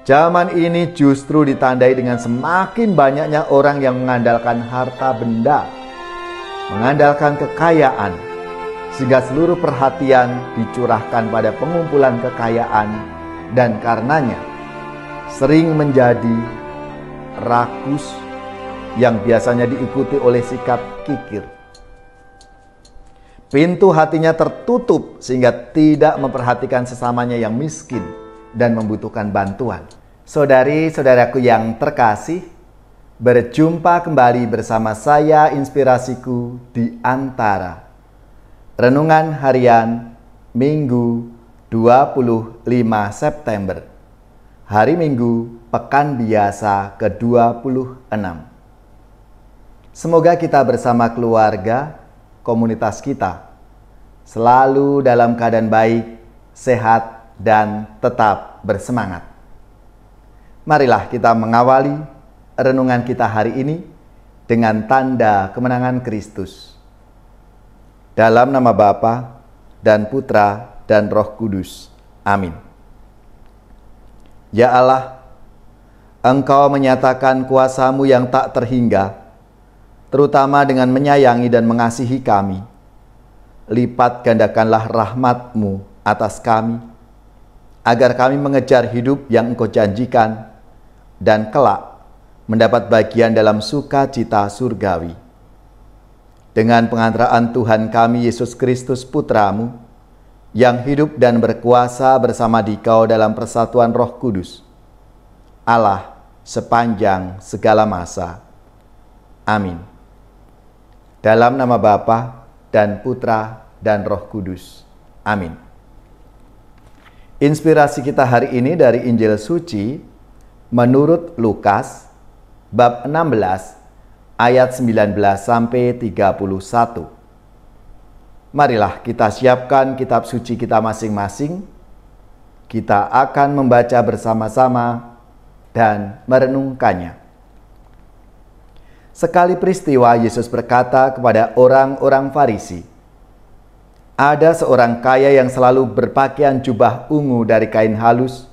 Zaman ini justru ditandai dengan semakin banyaknya orang yang mengandalkan harta benda, mengandalkan kekayaan, sehingga seluruh perhatian dicurahkan pada pengumpulan kekayaan dan karenanya sering menjadi rakus yang biasanya diikuti oleh sikap kikir. Pintu hatinya tertutup sehingga tidak memperhatikan sesamanya yang miskin dan membutuhkan bantuan. Saudari-saudaraku yang terkasih, berjumpa kembali bersama saya Inspirasiku di Antara. Renungan harian Minggu 25 September. Hari Minggu Pekan Biasa ke-26. Semoga kita bersama keluarga, komunitas kita selalu dalam keadaan baik, sehat, dan tetap bersemangat. Marilah kita mengawali renungan kita hari ini dengan tanda kemenangan Kristus. Dalam nama Bapa dan Putra dan Roh Kudus. Amin. Ya Allah, Engkau menyatakan kuasa-Mu yang tak terhingga, terutama dengan menyayangi dan mengasihi kami. Lipat gandakanlah rahmat-Mu atas kami, agar kami mengejar hidup yang Engkau janjikan dan kelak mendapat bagian dalam sukacita surgawi. Dengan pengantaraan Tuhan kami Yesus Kristus Putra-Mu, yang hidup dan berkuasa bersama Dikau dalam persatuan Roh Kudus, Allah sepanjang segala masa. Amin. Dalam nama Bapa dan Putra dan Roh Kudus. Amin. Inspirasi kita hari ini dari Injil Suci menurut Lukas bab 16 ayat 19 sampai 31. Marilah kita siapkan kitab suci kita masing-masing. Kita akan membaca bersama-sama dan merenungkannya. Sekali peristiwa Yesus berkata kepada orang-orang Farisi, "Ada seorang kaya yang selalu berpakaian jubah ungu dari kain halus,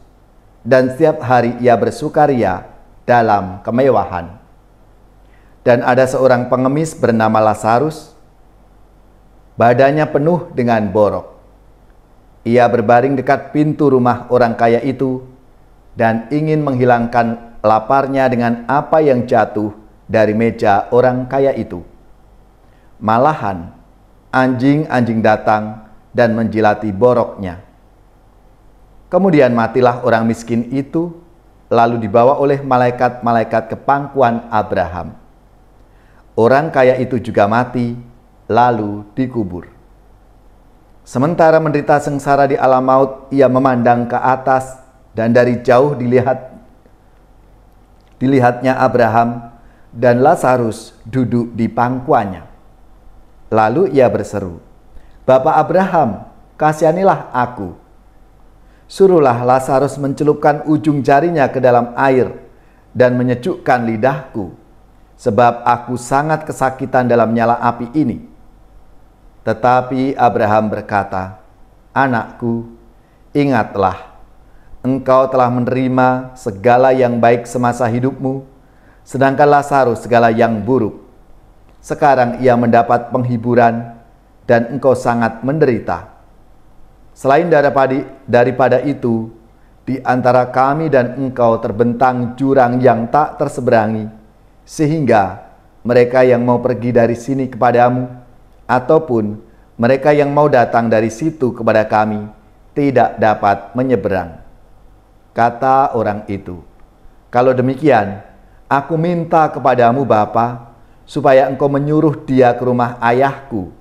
dan setiap hari ia bersukaria dalam kemewahan. Dan ada seorang pengemis bernama Lazarus, badannya penuh dengan borok. Ia berbaring dekat pintu rumah orang kaya itu dan ingin menghilangkan laparnya dengan apa yang jatuh dari meja orang kaya itu. Malahan anjing-anjing datang dan menjilati boroknya. Kemudian matilah orang miskin itu, lalu dibawa oleh malaikat-malaikat ke pangkuan Abraham. Orang kaya itu juga mati, lalu dikubur. Sementara menderita sengsara di alam maut, ia memandang ke atas dan dari jauh dilihatnya Abraham dan Lazarus duduk di pangkuannya. Lalu ia berseru, 'Bapak Abraham, kasihanilah aku. Suruhlah Lazarus mencelupkan ujung jarinya ke dalam air dan menyejukkan lidahku, sebab aku sangat kesakitan dalam nyala api ini.' Tetapi Abraham berkata, 'Anakku, ingatlah, engkau telah menerima segala yang baik semasa hidupmu, sedangkan Lazarus segala yang buruk. Sekarang ia mendapat penghiburan dan engkau sangat menderita. Selain daripada itu, di antara kami dan engkau terbentang jurang yang tak terseberangi, sehingga mereka yang mau pergi dari sini kepadamu, ataupun mereka yang mau datang dari situ kepada kami, tidak dapat menyeberang.' Kata orang itu, 'Kalau demikian, aku minta kepadamu Bapa, supaya engkau menyuruh dia ke rumah ayahku,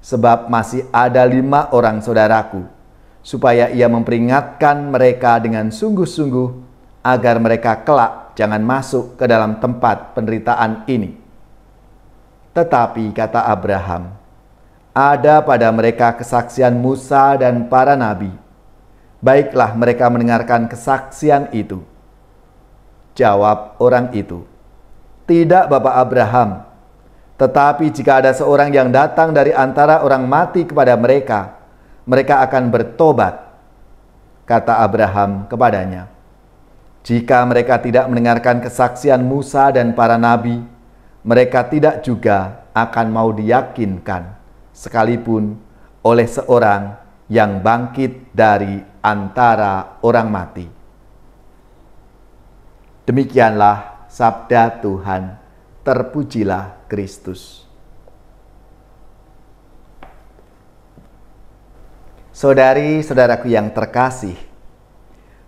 sebab masih ada 5 orang saudaraku, supaya ia memperingatkan mereka dengan sungguh-sungguh, agar mereka kelak jangan masuk ke dalam tempat penderitaan ini.' Tetapi kata Abraham, 'Ada pada mereka kesaksian Musa dan para nabi. Baiklah mereka mendengarkan kesaksian itu.' Jawab orang itu, 'Tidak Bapak Abraham, tetapi jika ada seorang yang datang dari antara orang mati kepada mereka, mereka akan bertobat.' Kata Abraham kepadanya, Jika mereka tidak mendengarkan kesaksian Musa dan para nabi, mereka tidak juga akan mau diyakinkan, sekalipun oleh seorang yang bangkit dari antara orang mati. Demikianlah sabda Tuhan, terpujilah Kristus. Saudari-saudaraku yang terkasih,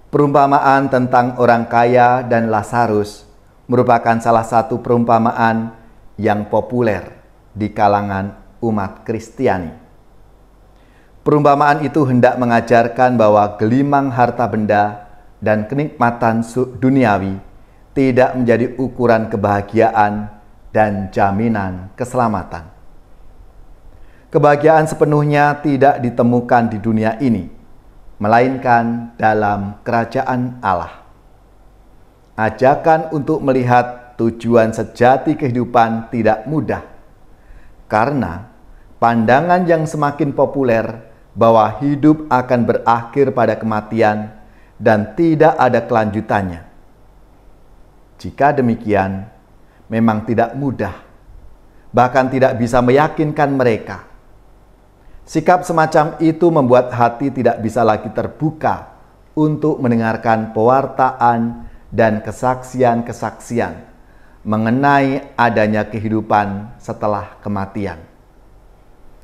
perumpamaan tentang orang kaya dan Lazarus merupakan salah satu perumpamaan yang populer di kalangan umat Kristiani. Perumpamaan itu hendak mengajarkan bahwa gelimang harta benda dan kenikmatan duniawi tidak menjadi ukuran kebahagiaan dan jaminan keselamatan. Kebahagiaan sepenuhnya tidak ditemukan di dunia ini, melainkan dalam kerajaan Allah. Ajakan untuk melihat tujuan sejati kehidupan tidak mudah, karena pandangan yang semakin populer bahwa hidup akan berakhir pada kematian dan tidak ada kelanjutannya. Jika demikian, memang tidak mudah, bahkan tidak bisa meyakinkan mereka. Sikap semacam itu membuat hati tidak bisa lagi terbuka untuk mendengarkan pewartaan dan kesaksian-kesaksian mengenai adanya kehidupan setelah kematian.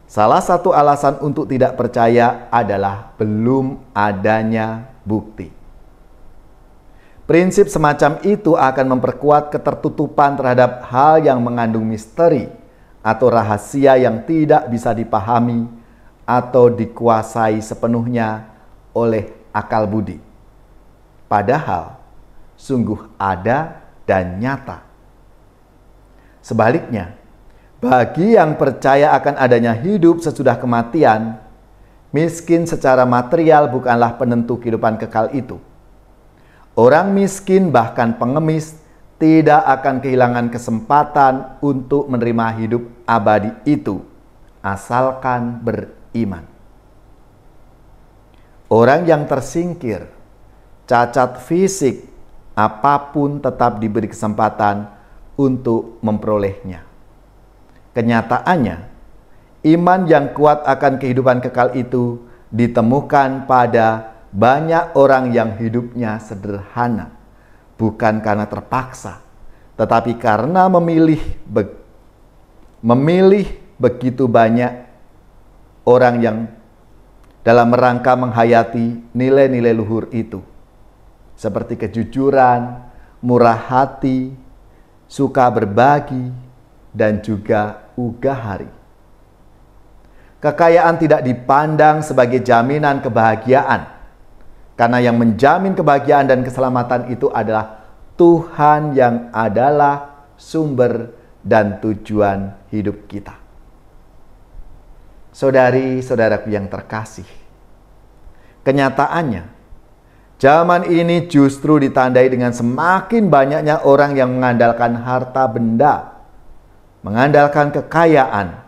Salah satu alasan untuk tidak percaya adalah belum adanya bukti. Prinsip semacam itu akan memperkuat ketertutupan terhadap hal yang mengandung misteri atau rahasia yang tidak bisa dipahami atau dikuasai sepenuhnya oleh akal budi. Padahal sungguh ada dan nyata. Sebaliknya, bagi yang percaya akan adanya hidup sesudah kematian, miskin secara material bukanlah penentu kehidupan kekal itu. Orang miskin, bahkan pengemis, tidak akan kehilangan kesempatan untuk menerima hidup abadi itu, asalkan beriman. Orang yang tersingkir, cacat fisik, apapun tetap diberi kesempatan untuk memperolehnya. Kenyataannya, iman yang kuat akan kehidupan kekal itu ditemukan pada banyak orang yang hidupnya sederhana, bukan karena terpaksa, tetapi karena memilih begitu banyak orang yang dalam rangka menghayati nilai-nilai luhur itu, seperti kejujuran, murah hati, suka berbagi, dan juga ugah hari. Kekayaan tidak dipandang sebagai jaminan kebahagiaan, karena yang menjamin kebahagiaan dan keselamatan itu adalah Tuhan yang adalah sumber dan tujuan hidup kita. Saudari-saudaraku yang terkasih, kenyataannya, zaman ini justru ditandai dengan semakin banyaknya orang yang mengandalkan harta benda, mengandalkan kekayaan,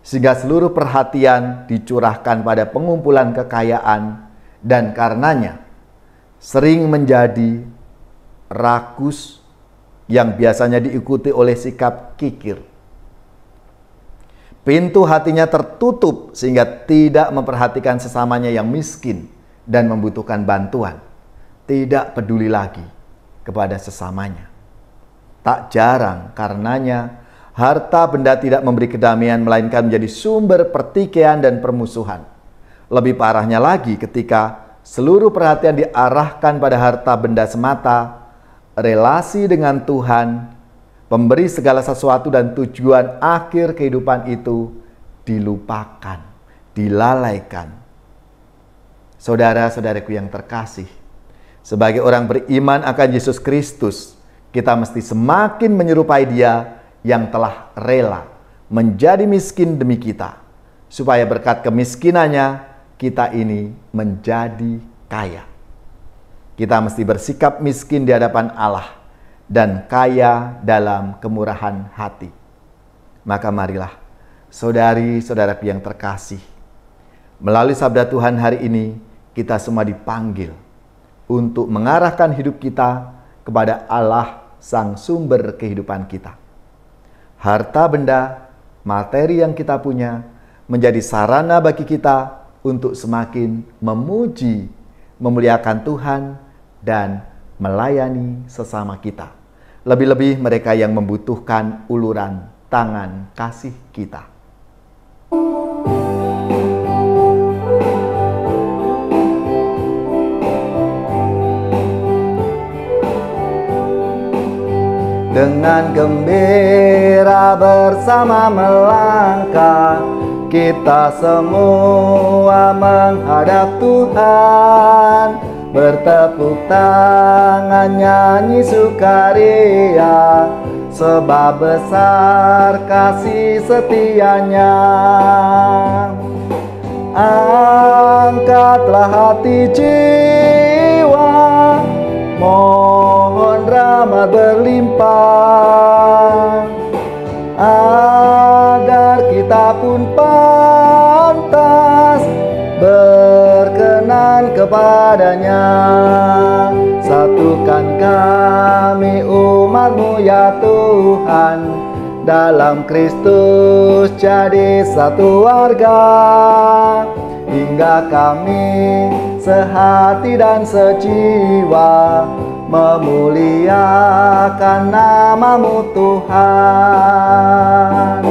sehingga seluruh perhatian dicurahkan pada pengumpulan kekayaan dan karenanya sering menjadi rakus yang biasanya diikuti oleh sikap kikir. Pintu hatinya tertutup sehingga tidak memperhatikan sesamanya yang miskin dan membutuhkan bantuan. Tidak peduli lagi kepada sesamanya. Tak jarang karenanya harta benda tidak memberi kedamaian melainkan menjadi sumber pertikaian dan permusuhan. Lebih parahnya lagi ketika seluruh perhatian diarahkan pada harta benda semata, relasi dengan Tuhan, pemberi segala sesuatu dan tujuan akhir kehidupan itu dilupakan, dilalaikan. Saudara-saudaraku yang terkasih, sebagai orang beriman akan Yesus Kristus, kita mesti semakin menyerupai Dia yang telah rela menjadi miskin demi kita, supaya berkat kemiskinannya kita ini menjadi kaya. Kita mesti bersikap miskin di hadapan Allah dan kaya dalam kemurahan hati. Maka marilah, saudari-saudaraku yang terkasih, melalui sabda Tuhan hari ini, kita semua dipanggil untuk mengarahkan hidup kita kepada Allah, Sang Sumber kehidupan kita. Harta benda, materi yang kita punya menjadi sarana bagi kita untuk semakin memuji, memuliakan Tuhan, dan melayani sesama kita. Lebih-lebih mereka yang membutuhkan uluran tangan kasih kita. Dengan gembira bersama melangkah, kita semua menghadap Tuhan. Bertepuk tangan nyanyi sukaria, sebab besar kasih setianya. Angkatlah hati jiwa, mohon rahmat berlimpah, agar kita pun pantas berkenan kepadanya. Satukan kami umat-Mu ya Tuhan, dalam Kristus jadi satu warga, hingga kami sehati dan sejiwa memuliakan nama-Mu Tuhan.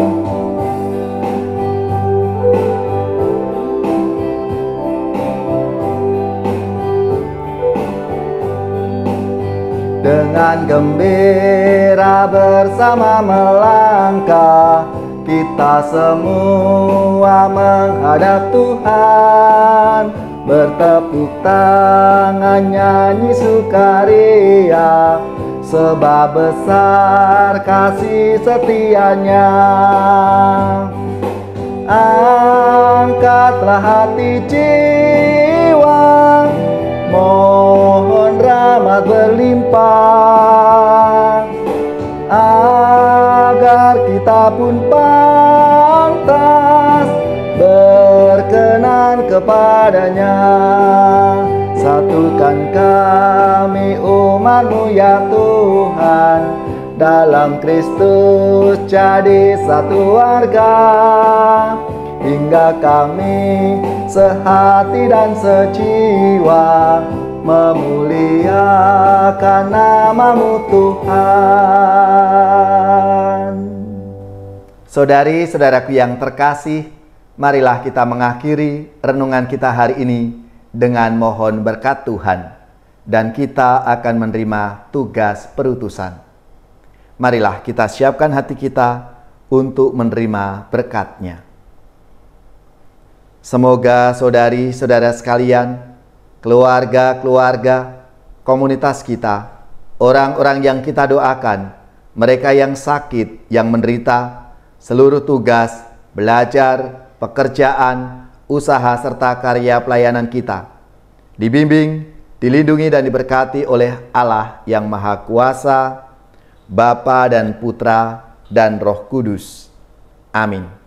Dengan gembira bersama melangkah, kita semua menghadap Tuhan. Bertepuk tangan nyanyi sukaria, sebab besar kasih setianya. Angkatlah hati jiwa, mohon rahmat berlimpah, agar kita pun pantas berkenan kepadanya. Satukan kami umat-Mu ya Tuhan, dalam Kristus jadi satu warga, hingga kami sehati dan sejiwa memuliakan nama-Mu Tuhan. Saudari-saudaraku yang terkasih, marilah kita mengakhiri renungan kita hari ini dengan mohon berkat Tuhan, dan kita akan menerima tugas perutusan. Marilah kita siapkan hati kita untuk menerima berkat-Nya. Semoga saudari-saudara sekalian, keluarga-keluarga, komunitas kita, orang-orang yang kita doakan, mereka yang sakit, yang menderita, seluruh tugas, belajar, pekerjaan, usaha, serta karya pelayanan kita dibimbing, dilindungi, dan diberkati oleh Allah yang Maha Kuasa, Bapa dan Putra dan Roh Kudus. Amin.